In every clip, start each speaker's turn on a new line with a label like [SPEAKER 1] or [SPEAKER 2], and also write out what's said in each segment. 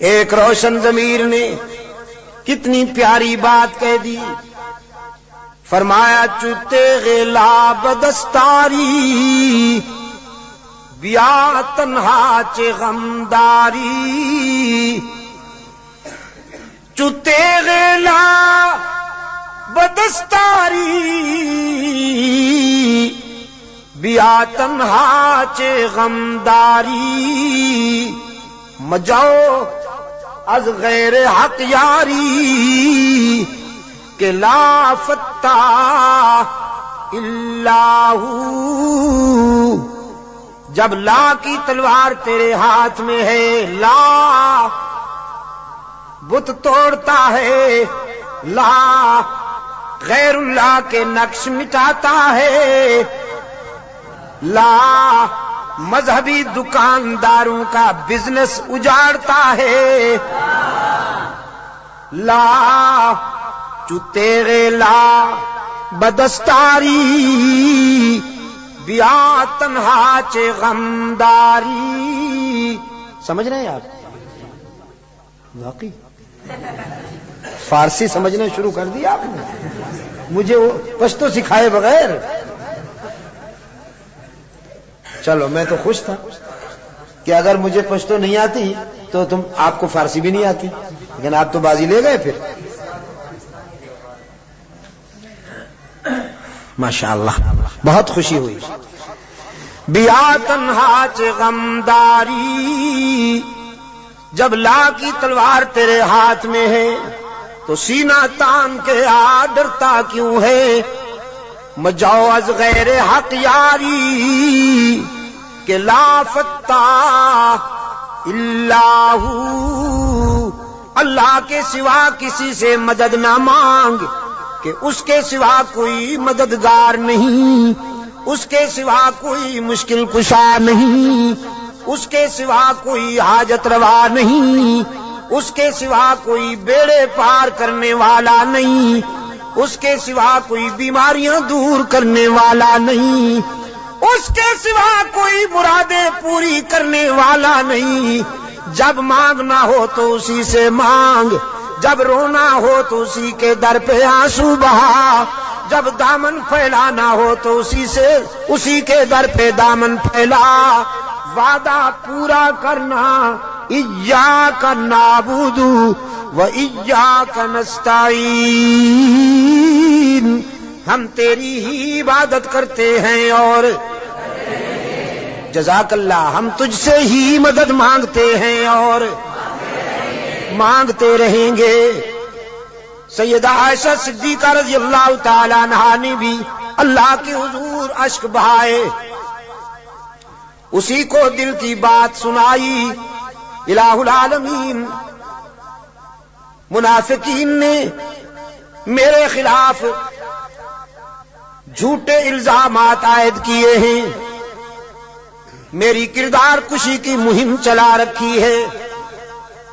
[SPEAKER 1] ایک روشن ضمیر نے کتنی پیاری بات کہہ دی، فرمایا چوتے غلا بدستاری بیا تنہا چے غمداری، چوتے غلا بدستاری بیا تنہا چے غمداری، مجاؤ از غیر حق یاری کہ لا فتح الا ہو، جب لا کی تلوار تیرے ہاتھ میں ہے، لا بت توڑتا ہے، لا غیر اللہ کے نقش مٹاتا ہے، لا مذہبی دکانداروں کا بزنس اجاڑتا ہے، لا جو تیرے لا بدستاری بیا تنہا چے غمداری۔ سمجھ رہے ہیں آپ؟ واقعی فارسی سمجھنا شروع کر دیا آپ نے، مجھے وہ پشتو سکھائے بغیر۔ چلو میں تو خوش تھا کہ اگر مجھے پشتو نہیں آتی تو آپ کو فارسی بھی نہیں آتی، لیکن آپ تو بازی لے گئے پھر۔ ماشاءاللہ بہت خوشی ہوئی۔ بیا تنہا چے غمداری، جب لا کی تلوار تیرے ہاتھ میں ہے تو سینہ تان کے آ ڈرتا کیوں ہے، مجاؤ از غیر حق یاری کہ لا فتح الا ہو، اللہ کے سوا کسی سے مدد نہ مانگ کہ اس کے سوا کوئی مددگار نہیں، اس کے سوا کوئی مشکل کشا نہیں، اس کے سوا کوئی حاجت روا نہیں، اس کے سوا کوئی بیڑے پار کرنے والا نہیں، اس کے سوا کوئی بیماریاں دور کرنے والا نہیں، اس کے سوا کوئی مرادیں پوری کرنے والا نہیں۔ جب مانگنا ہو تو اسی سے مانگ، جب رونا ہو تو اسی کے در پہ آنسو بہا، جب دامن پھیلانا ہو تو اسی کے در پہ دامن پھیلا، وعدہ پورا کرنا ایاک نعبد و ایاک نستعین، ہم تیری ہی عبادت کرتے ہیں اور جزاک اللہ ہم تجھ سے ہی مدد مانگتے ہیں اور مانگتے رہیں گے۔ سیدہ عائشہ صدیقہ رضی اللہ تعالی عنہا نے بھی اللہ کے حضور اشک بہائے، اسی کو دل کی بات سنائی۔ الہ العالمین منافقین نے میرے خلاف جھوٹے الزامات عائد کیے ہیں، میری کردار کشی کی مہم چلا رکھی ہے،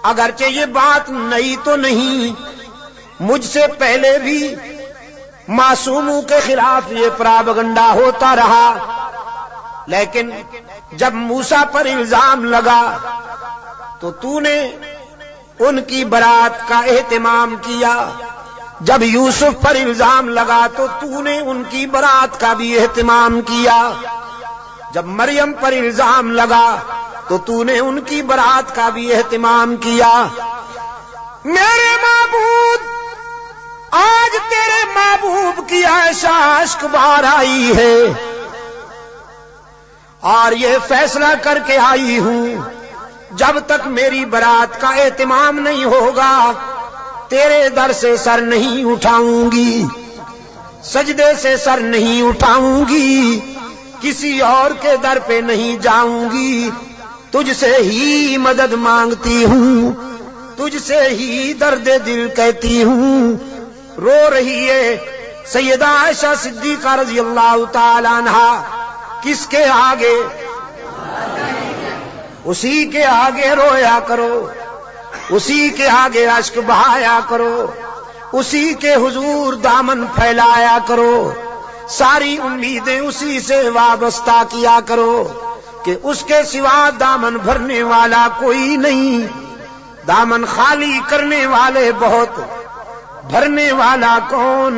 [SPEAKER 1] اگرچہ یہ بات نئی تو نہیں، مجھ سے پہلے بھی معصوموں کے خلاف یہ پراپگنڈا ہوتا رہا، لیکن جب موسیٰ پر الزام لگا تو نے ان کی برات کا اہتمام کیا، جب یوسف پر الزام لگا تو نے ان کی برات کا بھی اہتمام کیا، جب مریم پر الزام لگا تو نے ان کی برات کا بھی اہتمام کیا۔ میرے معبود، آج تیرے محبوب کی عائشہ اشک بار آئی ہے اور یہ فیصلہ کر کے آئی ہوں جب تک میری برات کا اہتمام نہیں ہوگا تیرے در سے سر نہیں اٹھاؤں گی، سجدے سے سر نہیں اٹھاؤں گی، کسی اور کے در پہ نہیں جاؤں گی، تجھ سے ہی مدد مانگتی ہوں، تجھ سے ہی درد دل کہتی ہوں۔ رو رہی ہے سیدہ عائشہ صدیقہ رضی اللہ تعالی عنہا، کس کے آگے؟ اسی کے آگے رویا کرو، اسی کے آگے اشک بہایا کرو، اسی کے حضور دامن پھیلایا کرو، ساری امیدیں اسی سے وابستہ کیا کرو کہ اس کے سوا دامن بھرنے والا کوئی نہیں۔ دامن خالی کرنے والے بہت، بھرنے والا کون؟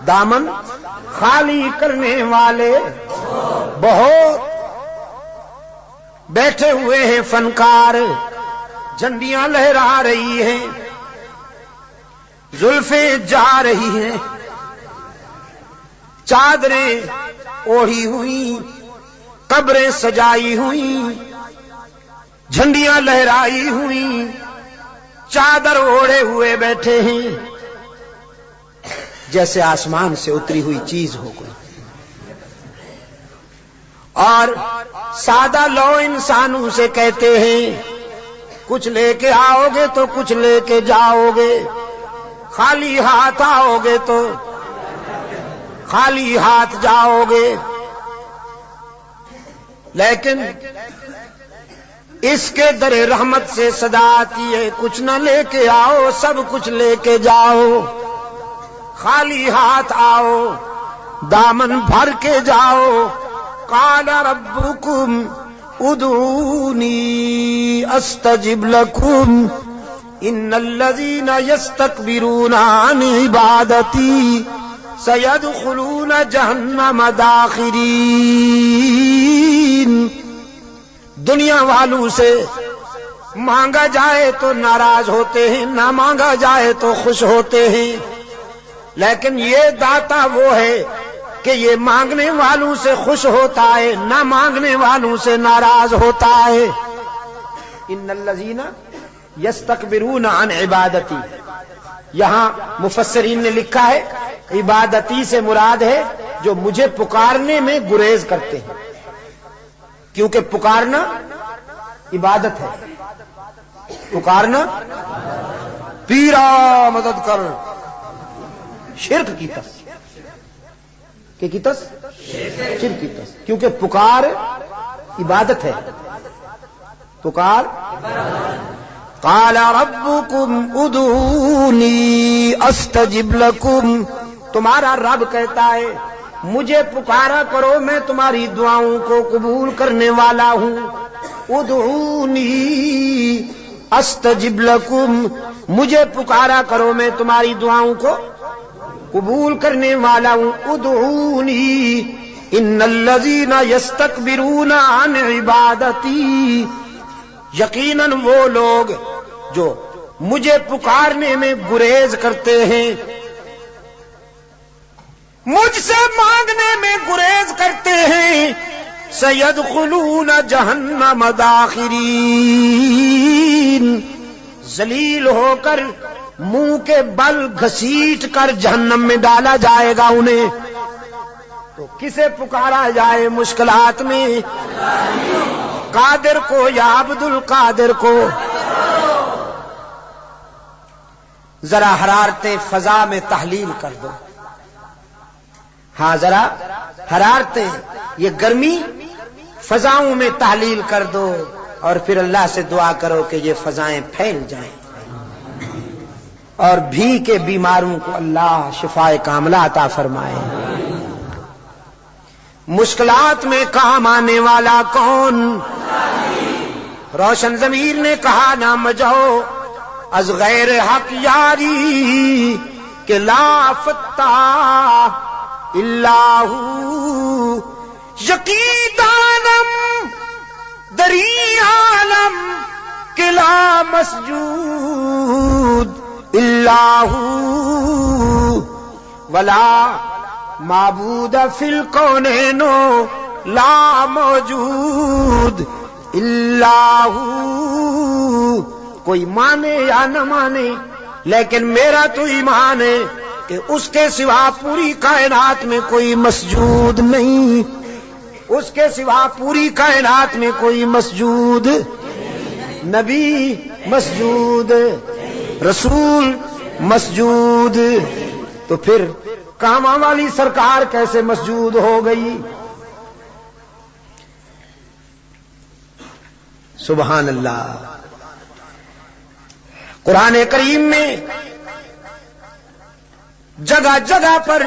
[SPEAKER 1] دامن خالی کرنے والے بہت، بیٹھے ہوئے ہیں فنکار، جھنڈیاں لہرا رہی ہیں، زلفیں جا رہی ہیں، چادریں اوڑھی ہوئی، قبریں سجائی ہوئی، جھنڈیاں لہرائی ہوئی، چادر اوڑھے ہوئے بیٹھے ہیں، جیسے آسمان سے اتری ہوئی چیز ہو کوئی۔ اور سادہ لو انسانوں سے کہتے ہیں کچھ لے کے آؤ گے تو کچھ لے کے جاؤ گے، خالی ہاتھ آؤ گے تو خالی ہاتھ جاؤ گے۔ لیکن اس کے در رحمت سے صدا آتی ہے کچھ نہ لے کے آؤ، سب کچھ لے کے جاؤ، خالی ہاتھ آؤ، دامن بھر کے جاؤ۔ قال ربکم ادعونی استجب لکم ان الذین یستکبرون عن عبادتی سیدخلون جہنم داخرین۔ دنیا والوں سے مانگا جائے تو ناراض ہوتے ہیں، نہ مانگا جائے تو خوش ہوتے ہیں، لیکن یہ داتا وہ ہے کہ یہ مانگنے والوں سے خوش ہوتا ہے، نہ مانگنے والوں سے ناراض ہوتا ہے۔ ان الذین یستکبرون عن عبادتی، یہاں مفسرین نے لکھا ہے عبادتی سے مراد ہے جو مجھے پکارنے میں گریز کرتے ہیں، کیونکہ پکارنا عبادت ہے، پکارنا پیرا مدد کر، شرک کی تس کہ کی تس شرک کی تس، کیونکہ پکار عبادت ہے، پکار۔ قال ربکم ادعونی استجب لکم، تمہارا رب کہتا ہے مجھے پکارا کرو، میں تمہاری دعاؤں کو قبول کرنے والا ہوں۔ ادعونی استجب لکم، مجھے پکارا کرو میں تمہاری دعاؤں کو قبول کرنے والا ہوں۔ ادعونی ان الذین یستکبرون عن عبادتی، یقیناً وہ لوگ جو مجھے پکارنے میں گریز کرتے ہیں، مجھ سے مانگنے میں گریز کرتے ہیں، سیدخلون جہنم داخرین، ذلیل ہو کر منہ کے بل گھسیٹ کر جہنم میں ڈالا جائے گا انہیں۔ تو کسے پکارا جائے مشکلات میں؟ قادر کو یا عبد القادر کو؟ ذرا حرارت فضا میں تحلیل کر دو، ہاں ذرا حرارتیں، یہ گرمی فضاؤں میں تحلیل کر دو، اور پھر اللہ سے دعا کرو کہ یہ فضائیں پھیل جائیں اور بھی کے بیماروں کو اللہ شفائے کاملہ عطا فرمائے۔ مشکلات میں کام آنے والا کون؟ روشن ضمیر نے کہا نہ مجھو از غیر حق یاری کہ لا فتح اللہ یقیدانم دری عالم کہ لا مسجود اللہ ولا معبود فی الکونین لا موجود اللہ۔ کوئی مانے یا نہ مانے لیکن میرا تو ایمان ہے کہ اس کے سوا پوری کائنات میں کوئی مسجود نہیں، اس کے سوا پوری کائنات میں کوئی مسجود، نبی مسجود، رسول مسجود، تو پھر کاما والی سرکار کیسے مسجود ہو گئی؟ سبحان اللہ۔ قرآن کریم میں جگہ جگہ پر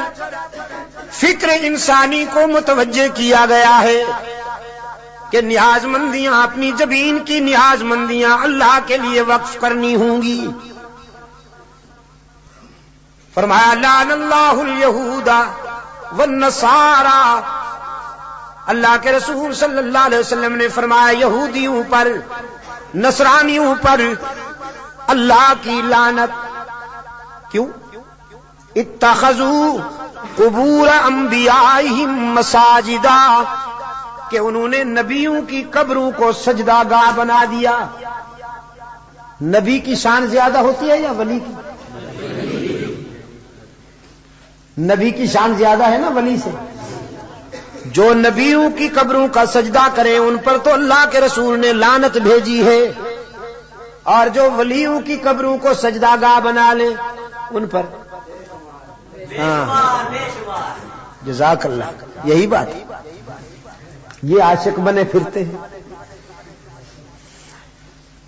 [SPEAKER 1] فکر انسانی کو متوجہ کیا گیا ہے۔ کہ نیاز مندیاں، اپنی جبین کی نیاز مندیاں اللہ کے لیے وقف کرنی ہوں گی۔ فرمایا لعن اللہ الیہود والنصارى، اللہ کے رسول صلی اللہ علیہ وسلم نے فرمایا یہودیوں پر، نصرانیوں پر اللہ کی لعنت۔ کیوں؟ اتخذوا قبور انبیائہم مساجدا، کہ انہوں نے نبیوں کی قبروں کو سجدہ گاہ بنا دیا۔ نبی کی شان زیادہ ہوتی ہے یا ولی کی؟ نبی کی شان زیادہ ہے نا ولی سے۔ جو نبیوں کی قبروں کا سجدہ کرے ان پر تو اللہ کے رسول نے لعنت بھیجی ہے، اور جو ولیوں کی قبروں کو سجدہ گاہ بنا لے ان پر جزاک اللہ، یہی بات ہے۔ یہ عاشق بنے پھرتے ہیں،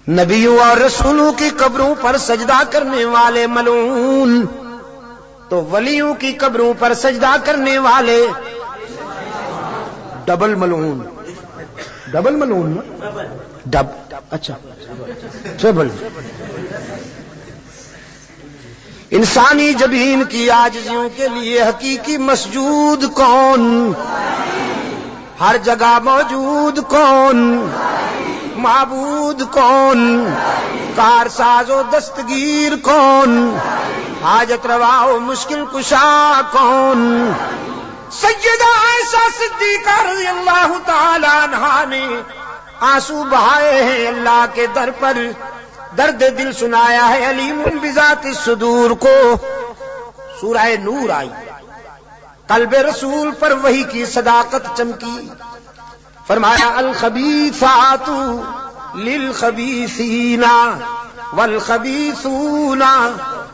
[SPEAKER 1] نبیوں اور رسولوں کی قبروں پر سجدہ کرنے والے ملعون، تو ولیوں کی قبروں پر سجدہ کرنے والے ڈبل ملعون۔ ڈبل ملعون ڈب اچھا ٹریبل۔ انسانی جبین کی عاجزیوں کے لیے حقیقی مسجود کون؟ ہر جگہ موجود کون؟ معبود کون؟ کارساز و دستگیر کون؟ حاجت روا و مشکل کشا کون؟ سیدہ عائشہ صدیقہ رضی اللہ تعالی عنہا نے آنسو بہائے ہیں اللہ کے در پر، درد دل سنایا ہے علیم بذات الصدور کو۔ سورہ نور آئی، قلب رسول پر وحی کی صداقت چمکی۔ فرمایا الخبیثات للخبیثین والخبیثون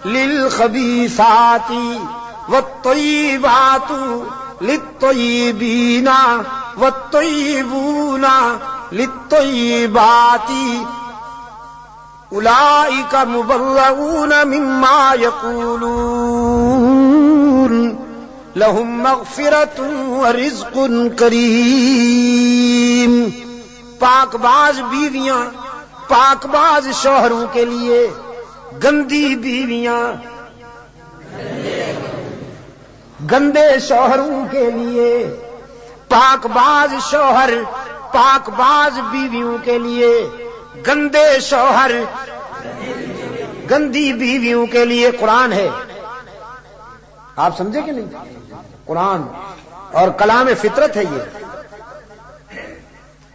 [SPEAKER 1] للخبیثات والطیبات للطیبین والطیبون للطیبات اولئک مبرؤون مما یقولون لہم مغفرۃ ورزق کریم۔ پاک باز بیویاں پاک باز شوہروں کے لیے، گندی بیویاں گندے شوہروں کے لیے، پاک باز شوہر پاک باز بیویوں کے لیے، گندے شوہر گندی بیویوں کے لیے قرآن ہے۔ آپ سمجھے کہ نہیں؟ قرآن اور کلام فطرت ہے یہ۔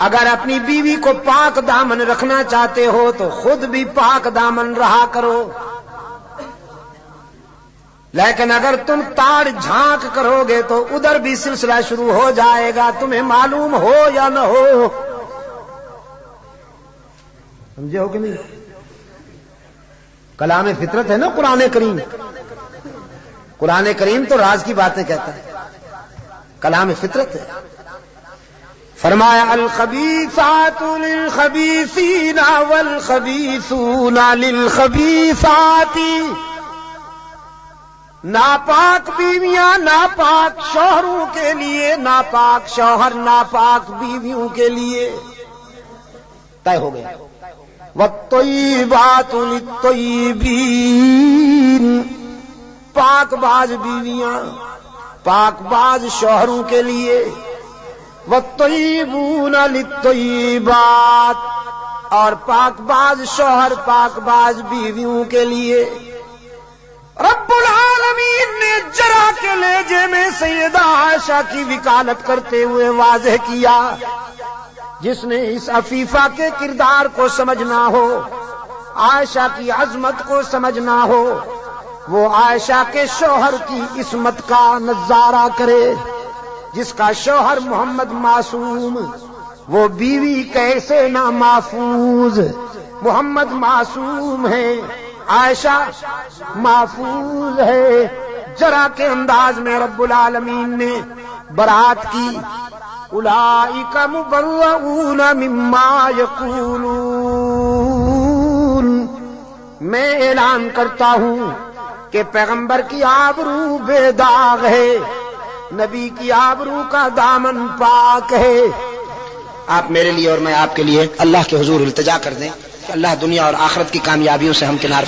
[SPEAKER 1] اگر اپنی بیوی کو پاک دامن رکھنا چاہتے ہو تو خود بھی پاک دامن رہا کرو، لیکن اگر تم تاڑ جھانک کرو گے تو ادھر بھی سلسلہ شروع ہو جائے گا، تمہیں معلوم ہو یا نہ ہو۔ سمجھے ہو کہ نہیں؟ کلام فطرت ہے نا قرآن کریم۔ قرآن کریم تو راز کی باتیں کہتا ہے، کلام فطرت ہے۔ فرمایا الخبیثات للخبیثین والخبیثون للخبیثات، ناپاک بیویاں ناپاک شوہروں کے لیے، ناپاک شوہر ناپاک بیویوں کے لیے، طے ہو گیا۔ والطیبات للطیبین، پاک باز بیویاں پاک باز شوہروں کے لیے، والطیبون للطیبات، اور پاک باز شوہر پاک باز بیویوں کے لیے۔ رب العالمین نے جرح کے لہجے میں سیدہ عائشہ کی وکالت کرتے ہوئے واضح کیا، جس نے اس عفیفہ کے کردار کو سمجھنا ہو، عائشہ کی عظمت کو سمجھنا ہو، وہ عائشہ کے شوہر کی عصمت کا نظارہ کرے۔ جس کا شوہر محمد معصوم، وہ بیوی کیسے نہ محفوظ۔ محمد معصوم ہے، عائشہ محفوظ ہے۔ جرا کے انداز میں رب العالمین نے برات کی، اولئک مبرؤون مما یقولون۔ میں اعلان کرتا ہوں کہ پیغمبر کی آبرو بے داغ ہے، نبی کی آبرو کا دامن پاک ہے۔ آپ میرے لیے اور میں آپ کے لیے اللہ کے حضور التجا کر دیں کہ اللہ دنیا اور آخرت کی کامیابیوں سے ہم کنار